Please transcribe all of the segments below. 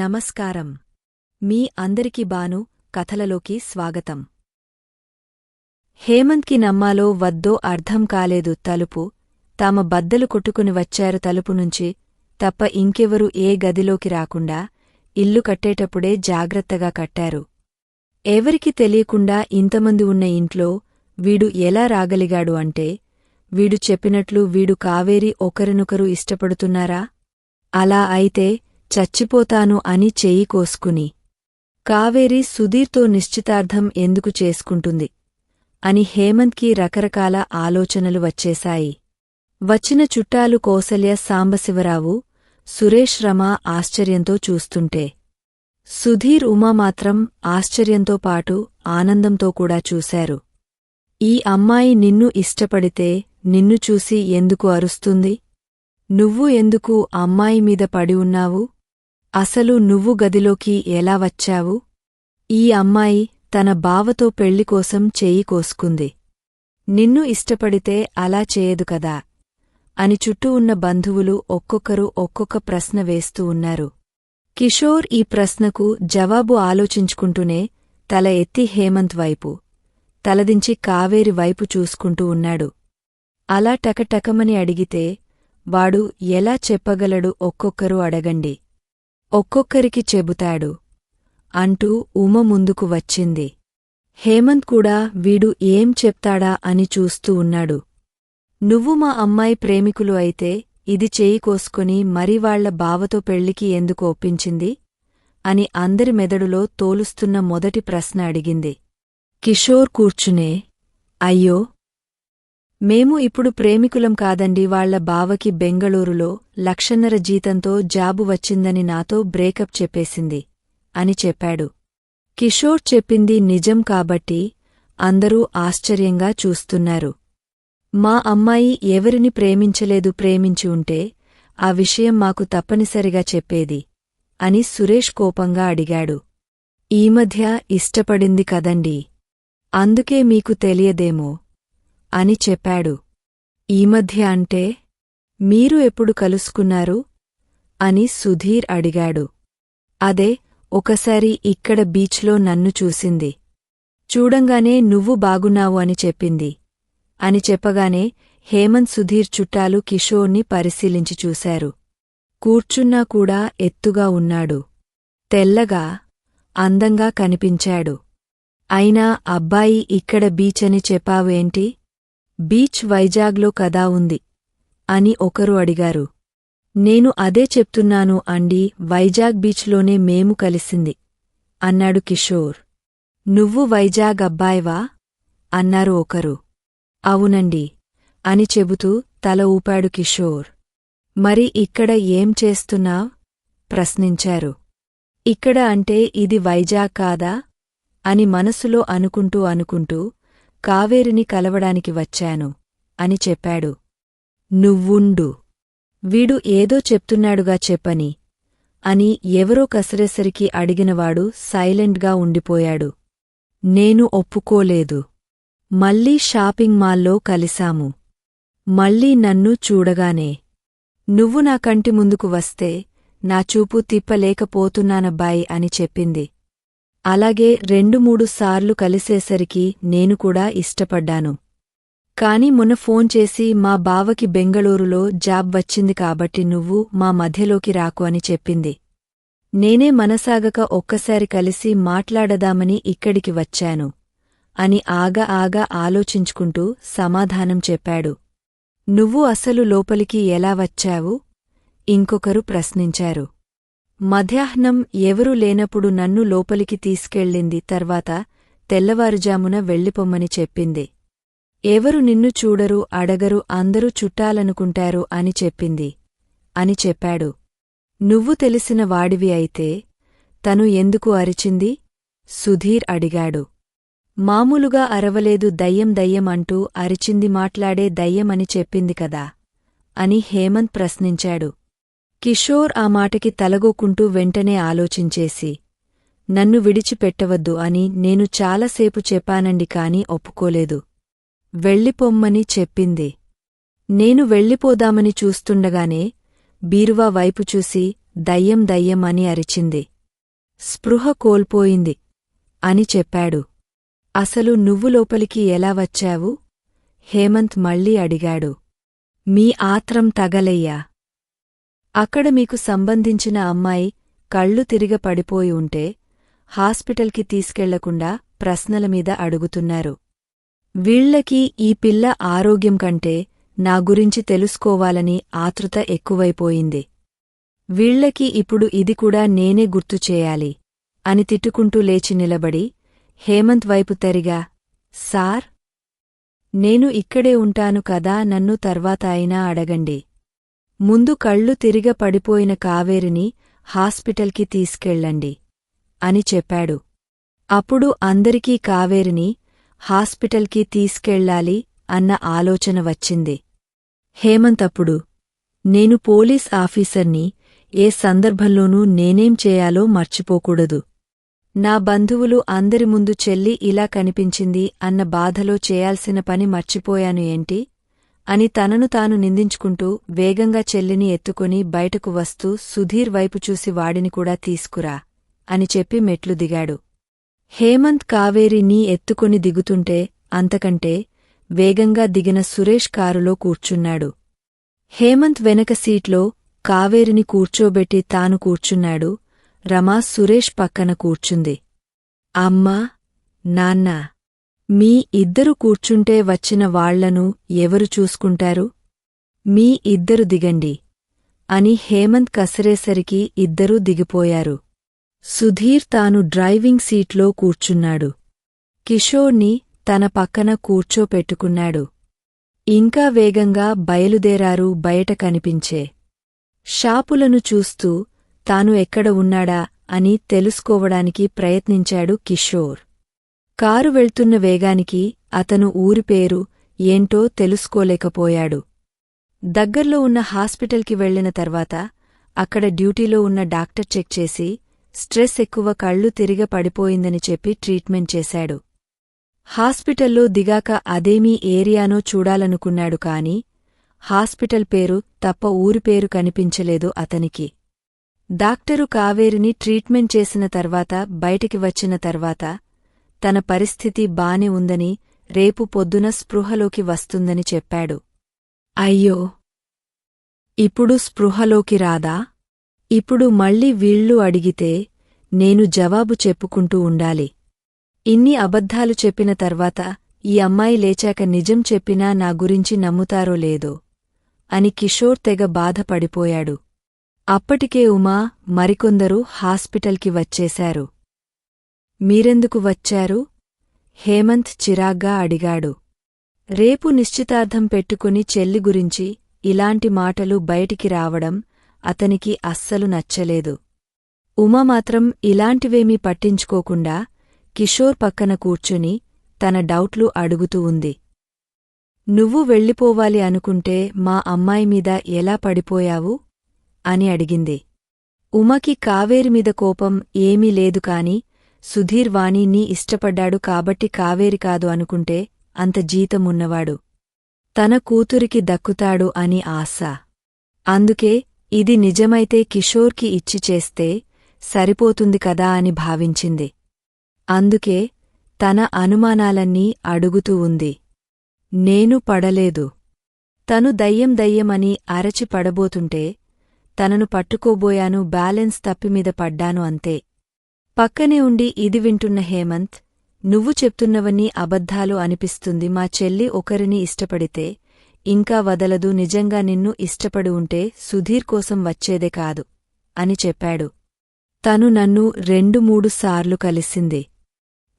నమస్కారం. మీ అందరికి బాను కథలలోకి స్వాగతం. హేమంత్కి నమ్మాలో వద్దో అర్థం కాలేదు. తలుపు తామ బద్దలు కొట్టుకుని వచ్చారు. తలుపు నుంచి తప్ప ఇంకెవరూ ఏ గదిలోకి రాకుండా ఇల్లు కట్టేటప్పుడే జాగ్రత్తగా కట్టారు. ఎవరికి తెలియకుండా ఇంతమంది ఉన్న ఇంట్లో వీడు ఎలా రాగలిగాడు అంటే, వీడు చెప్పినట్లు వీడు కావేరి ఒకరినొకరు ఇష్టపడుతున్నారా? అలా అయితే చచ్చిపోతాను అని చెయ్యి కోసుకుని కావేరి సుధీర్తో నిశ్చితార్థం ఎందుకు చేసుకుంటుంది అని హేమంత్కి రకరకాల ఆలోచనలు వచ్చేశాయి. వచ్చిన చుట్టాలు కౌసల్య, సాంబశివరావు, సురేష్, రమ ఆశ్చర్యంతో చూస్తుంటే సుధీర్, ఉమా మాత్రం ఆశ్చర్యంతో పాటు ఆనందంతో కూడా చూశారు. ఈ అమ్మాయి నిన్ను ఇష్టపడితే నిన్ను చూసి ఎందుకు అరుస్తుంది? నువ్వు ఎందుకు అమ్మాయి మీద పడి ఉన్నావు? అసలు నువ్వు గదిలోకి ఎలా వచ్చావు? ఈ అమ్మాయి తన బావతో పెళ్లికోసం చెయ్యి కోసుకుంది. నిన్ను ఇష్టపడితే అలా చేయదు కదా అని చుట్టూ ఉన్న బంధువులు ఒక్కొక్కరు ఒక్కొక్క ప్రశ్న వేస్తూ ఉన్నారు. కిషోర్ ఈ ప్రశ్నకు జవాబు ఆలోచించుకుంటూనే తల ఎత్తి హేమంత్ వైపు, తలదించి కావేరి వైపు చూసుకుంటూ ఉన్నాడు. అలా టకటకమని అడిగితే వాడు ఎలా చెప్పగలడు? ఒక్కొక్కరు అడగండి, ఒక్కొక్కరికి చెబుతాడు అంటూ ఉమ ముందుకు వచ్చింది. హేమంత్ కూడా వీడు ఏం చెప్తాడా అని చూస్తూ ఉన్నాడు. నువ్వు మా అమ్మాయి ప్రేమికులు అయితే ఇది చేయి కోసుకొని మరి వాళ్ల బావతో పెళ్లికి ఎందుకు ఒప్పించింది అని అందరి మెదడులో తోలుస్తున్న మొదటి ప్రశ్న అడిగింది. కిషోర్ కూర్చునే, అయ్యో, మేము ఇప్పుడు ప్రేమికులం కాదండి. వాళ్ల బావకి బెంగళూరులో 1,50,000 జీతంతో జాబు వచ్చిందని నాతో బ్రేకప్ చెప్పేసింది అని చెప్పాడు. కిషోర్ చెప్పింది నిజం కాబట్టి అందరూ ఆశ్చర్యంగా చూస్తున్నారు. మా అమ్మాయి ఎవరిని ప్రేమించలేదు. ప్రేమించి ఉంటే ఆ విషయం మాకు తప్పనిసరిగా చెప్పేది అని సురేష్ కోపంగా అడిగాడు. ఈ మధ్య ఇష్టపడింది కదండీ, అందుకే మీకు తెలియదేమో అని చెప్పాడు. ఈ మధ్య అంటే మీరు ఎప్పుడు కలుసుకున్నారు అని సుధీర్ అడిగాడు. అదే ఒకసారి ఇక్కడ బీచ్లో నన్ను చూసింది. చూడంగానే నువ్వు బాగున్నావు అని చెప్పింది అని చెప్పగానే హేమంత్, సుధీర్ చుట్టాలు కిషోర్ని పరిశీలించి చూశారు. కూర్చున్నా కూడా ఎత్తుగా ఉన్నాడు. తెల్లగా, అందంగా కనిపించాడు. అయినా అబ్బాయి ఇక్కడ బీచ్ అని చెప్పావేంటి? బీచ్ వైజాగ్లో కదా ఉంది అని ఒకరు అడిగారు. నేను అదే చెప్తున్నాను అండీ, వైజాగ్ బీచ్లోనే మేము కలిసింది అన్నాడు కిషోర్. నువ్వు వైజాగ్ అబ్బాయివా అన్నారు ఒకరు. అవునండి అని చెబుతూ తల ఊపాడు కిషోర్. మరి ఇక్కడ ఏం చేస్తున్నావ్ ప్రశ్నించారు. ఇక్కడ అంటే ఇది వైజాగ్ కాదా అని మనసులో అనుకుంటూ కావేరిని కలవడానికి వచ్చాను అని చెప్పాడు. నువ్వుండు, వీడు ఏదో చెప్తున్నాడుగా చెప్పని అని ఎవరో కసరేసరికి అడిగినవాడు సైలెంట్గా ఉండిపోయాడు. నేను ఒప్పుకోలేదు. మళ్ళీ షాపింగ్ మాల్లో కలిశాము. మళ్ళీ నన్ను చూడగానే నువ్వు నా కంటి ముందుకు వస్తే నా చూపు తిప్పలేకపోతున్నానబ్బాయి అని చెప్పింది. అలాగే 2-3 సార్లు కలిసేసరికి నేను కూడా ఇష్టపడ్డాను. కాని మొన్న ఫోన్ చేసి మా బావకి బెంగళూరులో జాబ్ వచ్చింది కాబట్టి నువ్వు మా మధ్యలోకి రాకు అని చెప్పింది. నేనే మనసాగక ఒక్కసారి కలిసి మాట్లాడదామని ఇక్కడికి వచ్చాను అని ఆగా ఆలోచించుకుంటూ సమాధానం చెప్పాడు. నువ్వు అసలు లోపలికి ఎలా వచ్చావు? ఇంకొకరు ప్రశ్నించారు. మధ్యాహ్నం ఎవరూ లేనప్పుడు నన్ను లోపలికి తీసుకెళ్ళింది. తర్వాత తెల్లవారుజామున వెళ్ళిపొమ్మని చెప్పింది. ఎవరు నిన్ను చూడరు, అడగరు, అందరూ చుట్టాలనుకుంటారు అని చెప్పింది అని చెప్పాడు. నువ్వు తెలిసిన వాడివి అయితే తను ఎందుకు అరిచింది? సుధీర్ అడిగాడు. మామూలుగా అరవలేదు, దయ్యం అంటూ అరిచింది. మాట్లాడే దయ్యం అని చెప్పింది కదా అని హేమంత్ ప్రశ్నించాడు. కిషోర్ ఆ మాటకి తలగోకుంటూ వెంటనే ఆలోచించేసి, నన్ను విడిచిపెట్టవద్దు అని నేను చాలాసేపు చెప్పానండి కాని ఒప్పుకోలేదు. వెళ్ళిపొమ్మని చెప్పింది. నేను వెళ్ళిపోదామని చూస్తుండగానే బీరువా వైపు చూసి దయ్యం అని అరిచింది. స్పృహ కోల్పోయింది అని చెప్పాడు. అసలు నువ్వు లోపలికి ఎలా వచ్చావు? హేమంత్ మళ్ళీ అడిగాడు. మీ ఆత్రం తగలయ్యా. అక్కడ మీకు సంబంధించిన అమ్మాయి కళ్ళు తిరిగ పడిపోయి ఉంటే హాస్పిటల్కి తీసుకెళ్లకుండా ప్రశ్నలమీద అడుగుతున్నారు. వీళ్లకి ఈ పిల్ల ఆరోగ్యం కంటే నా గురించి తెలుసుకోవాలని ఆతృత ఎక్కువైపోయింది. వీళ్లకి ఇప్పుడు ఇది కూడా నేనే గుర్తుచేయాలి అని తిట్టుకుంటూ లేచి నిలబడి హేమంత్ వైపు తరిగా, సార్, నేను ఇక్కడే ఉంటాను కదా, నన్ను తర్వాత అయినా అడగండి. ముందు కళ్ళు తిరిగ పడిపోయిన కావేరిని హాస్పిటల్కి తీసుకెళ్ళండి అని చెప్పాడు. అప్పుడు అందరికీ కావేరిని హాస్పిటల్కి తీసుకెళ్ళాలి అన్న ఆలోచన వచ్చింది. హేమంత్ అప్పుడు, నేను పోలీస్ ఆఫీసర్ని, ఏ సందర్భంలోనూ నేనేం చేయాలో మర్చిపోకూడదు. నా బంధువులు అందరి ముందు చెల్లి ఇలా కనిపించింది అన్న బాధలో చేయాల్సిన పని మర్చిపోయాను ఏంటి అని తనను తాను నిందించుకుంటూ వేగంగా చెల్లిని ఎత్తుకొని బయటకు వస్తూ సుధీర్ వైపు చూసి వాడిని కూడా తీసుకురా అని చెప్పి మెట్లు దిగాడు. హేమంత్ కావేరిని ఎత్తుకొని దిగుతుంటే అంతకంటే వేగంగా దిగిన సురేష్ కారులో కూర్చున్నాడు. హేమంత్ వెనక సీట్లో కావేరిని కూర్చోబెట్టి తాను కూర్చున్నాడు. రమా సురేష్ పక్కన కూర్చుంది. అమ్మా, నాన్నా, మీ ఇద్దరు కూర్చుంటే వచ్చిన వాళ్లను ఎవరు చూసుకుంటారు? మీ ఇద్దరు దిగండి అని హేమంత్ కసరేసరికి ఇద్దరూ దిగిపోయారు. సుధీర్ తాను డ్రైవింగ్ సీట్లో కూర్చున్నాడు. కిషోర్ని తన పక్కన కూర్చోపెట్టుకున్నాడు. ఇంకా వేగంగా బయలుదేరారు బయట కనిపించే షాపులను చూస్తూ తాను ఎక్కడ ఉన్నాడా అని తెలుసుకోవడానికి ప్రయత్నించాడు కిషోర్. కారు వెళ్తున్న వేగానికి అతను ఊరి పేరు ఏంటో తెలుసుకోలేకపోయాడు. దగ్గర్లో ఉన్న హాస్పిటల్కి వెళ్లిన తర్వాత అక్కడ డ్యూటీలో ఉన్న డాక్టర్ చెక్ చేసి స్ట్రెస్ ఎక్కువ, కళ్ళు తిరిగ పడిపోయిందని చెప్పి ట్రీట్మెంట్ చేశాడు. హాస్పిటల్లో దిగాక అదేమీ ఏరియానో చూడాలనుకున్నాడు కాని హాస్పిటల్ పేరు తప్ప ఊరి పేరు కనిపించలేదు అతనికి. డాక్టరు కావేరిని ట్రీట్మెంట్ చేసిన తర్వాత బయటికి వచ్చిన తర్వాత తన పరిస్థితి బానే ఉందని, రేపు పొద్దున స్పృహలోకి వస్తుందని చెప్పాడు. అయ్యో, ఇప్పుడు స్పృహలోకి రాదా? ఇప్పుడు మళ్ళీ వీళ్ళు అడిగితే నేను జవాబు చెప్పుకుంటూ ఉండాలి. ఇన్ని అబద్ధాలు చెప్పిన తర్వాత ఈ అమ్మాయి లేచాక నిజం చెప్పినా నా గురించి నమ్ముతారో లేదో అని కిషోర్ తెగ బాధపడిపోయాడు. అప్పటికే ఉమా మరికొందరు హాస్పిటల్కి వచ్చేశారు. మీరెందుకు వచ్చారు? హేమంత్ చిరాగ్గా అడిగాడు. రేపు నిశ్చితార్థం పెట్టుకుని చెల్లి గురించి ఇలాంటి మాటలు బయటికి రావడం అతనికి అస్సలు నచ్చలేదు. ఉమా మాత్రం ఇలాంటివేమీ పట్టించుకోకుండా కిషోర్ పక్కన కూర్చుని తన డౌట్లు అడుగుతూ ఉంది. నువ్వు వెళ్ళిపోవాలి అనుకుంటే మా అమ్మాయిమీద ఎలా పడిపోయావు అని అడిగింది. ఉమకి కావేరిమీద కోపం ఏమీ లేదు కాని సుధీర్ వాణిని ఇష్టపడ్డాడు కాబట్టి కావేరి కాదు అనుకుంటే అంత జీతమున్నవాడు తన కూతురికి దక్కుతాడు అని ఆశ. అందుకే ఇది నిజమైతే కిషోర్కి ఇచ్చి చేస్తే సరిపోతుంది కదా అని భావించింది. అందుకే తన అనుమానాలన్నీ అడుగుతూ ఉంది. నేను పడలేదు. తను దయ్యమని అరచి పడబోతుంటే తనను పట్టుకోబోయాను, బ్యాలెన్స్ తప్పిమీద పడ్డాను అంతే. పక్కనే ఉండి ఇది వింటున్న హేమంత్, నువ్వు చెప్తున్నవన్నీ అబద్ధాలు అనిపిస్తుంది. మా చెల్లి ఒకరిని ఇష్టపడితే ఇంకా వదలదు. నిజంగా నిన్ను ఇష్టపడి ఉంటే సుధీర్ కోసం వచ్చేదే కాదు అని చెప్పాడు. తను నన్ను 2-3 సార్లు కలిసింది.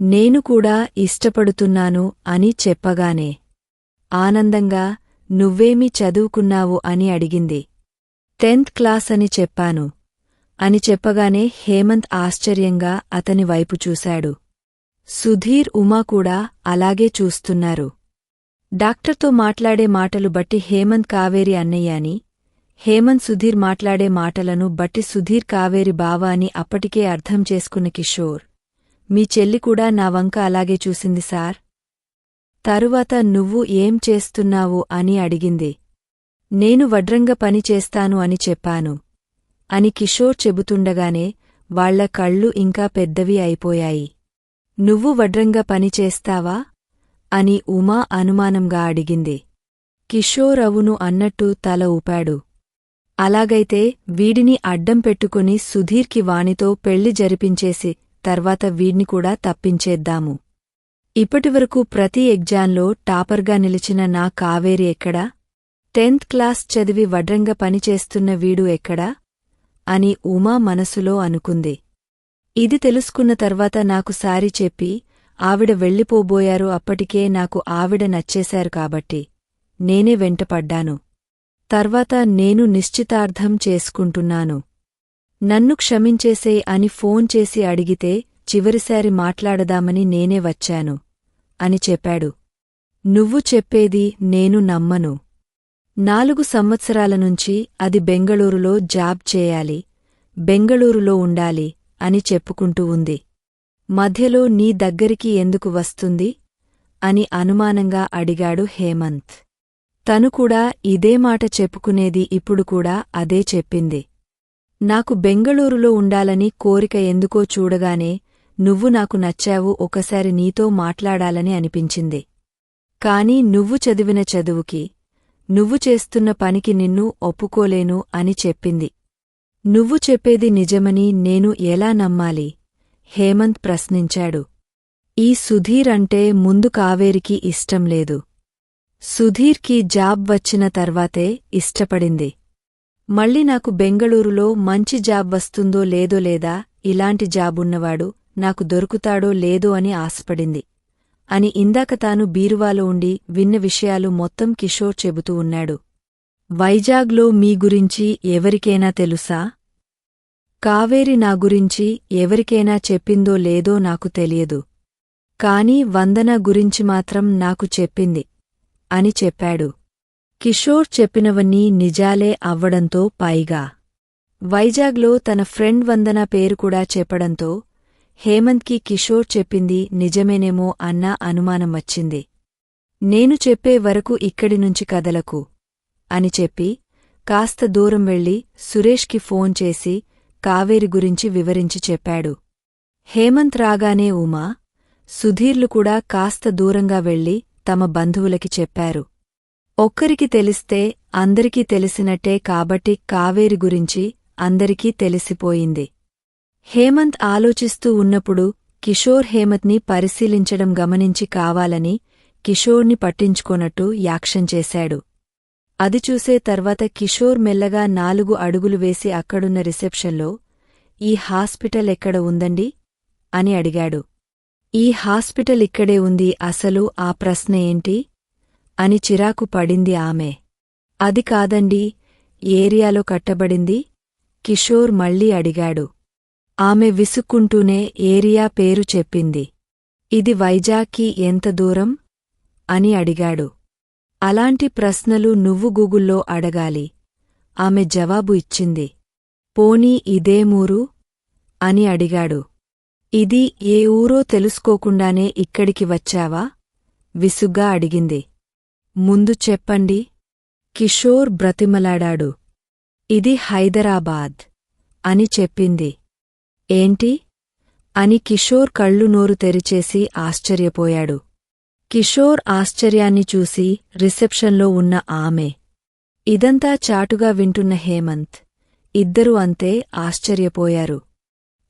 నేను కూడా ఇష్టపడుతున్నాను అని చెప్పగానే ఆనందంగా నువ్వేమీ చదువుకున్నావు అని అడిగింది. 10th క్లాస్ అని చెప్పాను అని చెప్పగానే హేమంత్ ఆశ్చర్యంగా అతని వైపు చూశాడు. సుధీర్, ఉమా కూడా అలాగే చూస్తున్నారు. డాక్టర్తో మాట్లాడే మాటలు బట్టి హేమంత్ కావేరి అన్నయ్య అని, హేమంత్ సుధీర్ మాట్లాడే మాటలను బట్టి సుధీర్ కావేరి బావ అని అప్పటికే అర్థం చేసుకున్న కిషోర్, మీ చెల్లి కూడా నా వంక అలాగే చూసింది సార్. తరువాత నువ్వు ఏం చేస్తున్నావు అని అడిగింది. నేను వడ్రంగ పని చేస్తాను అని చెప్పాను అని కిషోర్ చెబుతుండగానే వాళ్ల కళ్ళు ఇంకా పెద్దవి అయిపోయాయి. నువ్వు వడ్రంగా పనిచేస్తావా? అని ఉమా అనుమానంగా అడిగింది. కిషోర్ అవును అన్నట్టు తల ఊపాడు. అలాగైతే వీడిని అడ్డం పెట్టుకుని సుధీర్కి వానితో పెళ్లి జరిపించేసి తర్వాత వీడ్ని కూడా తప్పించేద్దాము. ఇప్పటివరకు ప్రతి ఎగ్జాంలో టాపర్గా నిలిచిన నా కావేరి ఎక్కడా? 10th క్లాస్ చదివి వడ్రంగా పనిచేస్తున్న వీడు ఎక్కడా? అని ఉమా మనసులో అనుకుంది. ఇది తెలుసుకున్న తర్వాత నాకు సారీ చెప్పి ఆవిడ వెళ్ళిపోబోయారు. అప్పటికే నాకు ఆవిడ నచ్చేశారు కాబట్టి నేనే వెంటపడ్డాను. తర్వాత నేను నిశ్చితార్థం చేసుకుంటున్నాను. నన్ను క్షమించేసే అని ఫోన్ చేసి అడిగితే చివరిసారి మాట్లాడదామని నేనే వచ్చాను అని చెప్పాడు. నువ్వు చెప్పేది నేను నమ్మను. 4 సంవత్సరాల నుంచి అది బెంగళూరులో జాబ్ చేయాలి, బెంగళూరులో ఉండాలి అని చెప్పుకుంటూ ఉంది. మధ్యలో నీ దగ్గరికి ఎందుకు వస్తుంది? అని అనుమానంగా అడిగాడు హేమంత్. తను కూడా ఇదే మాట చెప్పుకునేది. ఇప్పుడు కూడా అదే చెప్పింది. నాకు బెంగళూరులో ఉండాలని కోరిక ఎందుకో చూడగానే నువ్వు నాకు నచ్చావు, ఒకసారి నీతో మాట్లాడాలని అనిపించింది. కాని నువ్వు చదివిన చదువుకి, నువ్వు చేస్తున్న పనికి నిన్ను ఒప్పుకోలేను అని చెప్పింది. నువ్వు చెప్పేది నిజమని నేను ఎలా నమ్మాలి? హేమంత్ ప్రశ్నించాడు. ఈ సుధీర్ అంటే ముందు కావేరికి ఇష్టం లేదు. సుధీర్కి జాబ్ వచ్చిన తర్వాతే ఇష్టపడింది. మళ్ళీ నాకు బెంగళూరులో మంచి జాబ్ వస్తుందో లేదో, లేదా ఇలాంటి జాబున్నవాడు నాకు దొరుకుతాడో లేదో అని ఆశపడింది అని ఇందాక తాను బీరువాలో ఉండి విన్న విషయాలు మొత్తం కిషోర్ చెబుతూ ఉన్నాడు. వైజాగ్లో మీ గురించి ఎవరికైనా తెలుసా? కావేరి నా గురించి ఎవరికైనా చెప్పిందో లేదో నాకు తెలియదు. కాని వందన గురించి మాత్రం నాకు చెప్పింది అని చెప్పాడు. కిషోర్ చెప్పినవన్నీ నిజాలే అవ్వడంతో పైగా వైజాగ్లో తన ఫ్రెండ్ వందన పేరు కూడా చెప్పడంతో హేమంత్కి కిషోర్ చెప్పింది నిజమేనేమో అన్న అనుమానం వచ్చింది. నేను చెప్పే వరకు ఇక్కడి నుంచి కదలకు అని చెప్పి కాస్త దూరం వెళ్లి సురేష్కి ఫోన్ చేసి కావేరి గురించి వివరించి చెప్పాడు. హేమంత్ రాగానే ఉమా, సుధీర్లు కూడా కాస్త దూరంగా వెళ్లి తమ బంధువులకి చెప్పారు. ఒక్కరికి తెలిస్తే అందరికీ తెలిసినట్టే కాబట్టి కావేరి గురించి అందరికీ తెలిసిపోయింది. హేమంత్ ఆలోచిస్తూ ఉన్నప్పుడు కిషోర్ హేమంత్ని పరిశీలించడం గమనించి కావాలని కిషోర్ని పట్టించుకోనట్టు యాక్షన్ చేశాడు. అది చూసే తర్వాత కిషోర్ మెల్లగా 4 అడుగులు వేసి అక్కడున్న రిసెప్షన్లో, ఈ హాస్పిటల్ ఎక్కడ ఉందండి? అని అడిగాడు. ఈ హాస్పిటల్ ఇక్కడే ఉంది, అసలు ఆ ప్రశ్న ఏంటి? అని చిరాకు పడింది ఆమె. అది కాదండి, ఏరియాలో కట్టబడింది? కిషోర్ మళ్ళీ అడిగాడు. ఆమె విసుక్కుంటూనే ఏరియా పేరు చెప్పింది. ఇది వైజాగ్కి ఎంత దూరం? అని అడిగాడు. అలాంటి ప్రశ్నలు నువ్వు గూగుల్లో అడగాలి. ఆమె జవాబు ఇచ్చింది. పోనీ ఇదేమూరు? అని అడిగాడు. ఇది ఏ ఊరో తెలుసుకోకుండానే ఇక్కడికి వచ్చావా? విసుగ్గా అడిగింది. ముందు చెప్పండి. కిషోర్ బ్రతిమలాడాడు. ఇది హైదరాబాద్ అని చెప్పింది. ఏంటి? అని కిషోర్ కళ్ళు నోరు తెరిచేసి ఆశ్చర్యపోయాడు. కిషోర్ ఆశ్చర్యాన్ని చూసి రిసెప్షన్లో ఉన్న ఆమె, ఇదంతా చాటుగా వింటున్న హేమంత్, ఇద్దరూ అంతే ఆశ్చర్యపోయారు.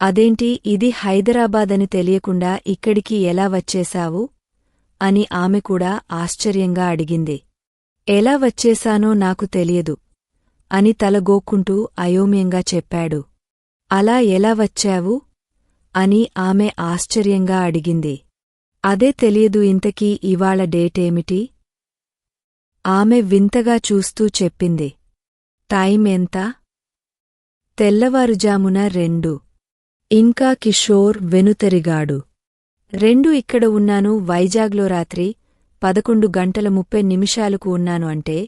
అదేంటి, ఇది హైదరాబాదని తెలియకుండా ఇక్కడికి ఎలా వచ్చేశావు? అని ఆమె కూడా ఆశ్చర్యంగా అడిగింది. ఎలా వచ్చేశానో నాకు తెలియదు అని తలగోక్కుంటూ అయోమయంగా చెప్పాడు. అలా ఎలా వచ్చావు? అని ఆమె ఆశ్చర్యంగా అడిగింది. అదే తెలియదు. ఇంతకీ ఇవాళ డేటేమిటి? ఆమె వింతగా చూస్తూ చెప్పింది. టైం ఎంత? తెల్లవారుజామున 2. ఇంకా కిషోర్ వెనుతెరిగాడు. 2 ఇక్కడ ఉన్నాను, వైజాగ్లో రాత్రి 11:30 ఉన్నాను అంటే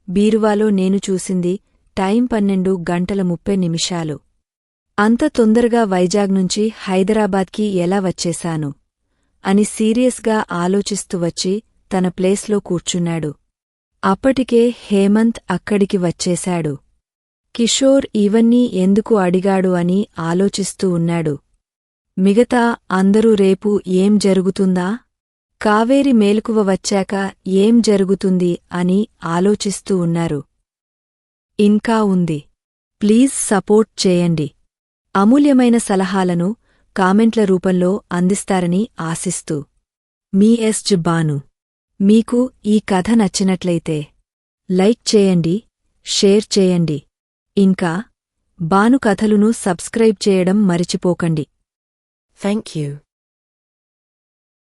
బీరువాలో నేను చూసింది టైం 12:30. అంత తొందరగా వైజాగ్ నుంచి హైదరాబాద్కి ఎలా వచ్చేశాను? అని సీరియస్గా ఆలోచిస్తూ వచ్చి తన ప్లేస్లో కూర్చున్నాడు. అప్పటికే హేమంత్ అక్కడికి వచ్చేశాడు. కిషోర్ ఇవన్నీ ఎందుకు అడిగాడు అని ఆలోచిస్తూ ఉన్నాడు. మిగతా అందరూ రేపు ఏం జరుగుతుందా, కావేరి మేలుకువ వచ్చాక ఏం జరుగుతుంది అని ఆలోచిస్తూ ఉన్నారు. ఇంకా ఉంది. ప్లీజ్ సపోర్ట్ చేయండి. అమూల్యమైన సలహాలను కామెంట్ల రూపంలో అందిస్తారని ఆశిస్తూ మీ ఎస్ బాను. మీకు ఈ కథ నచ్చినట్లయితే లైక్ చేయండి, షేర్ చేయండి. ఇంకా బాను కథలును సబ్స్క్రైబ్ చేయడం మరిచిపోకండి. Thank you.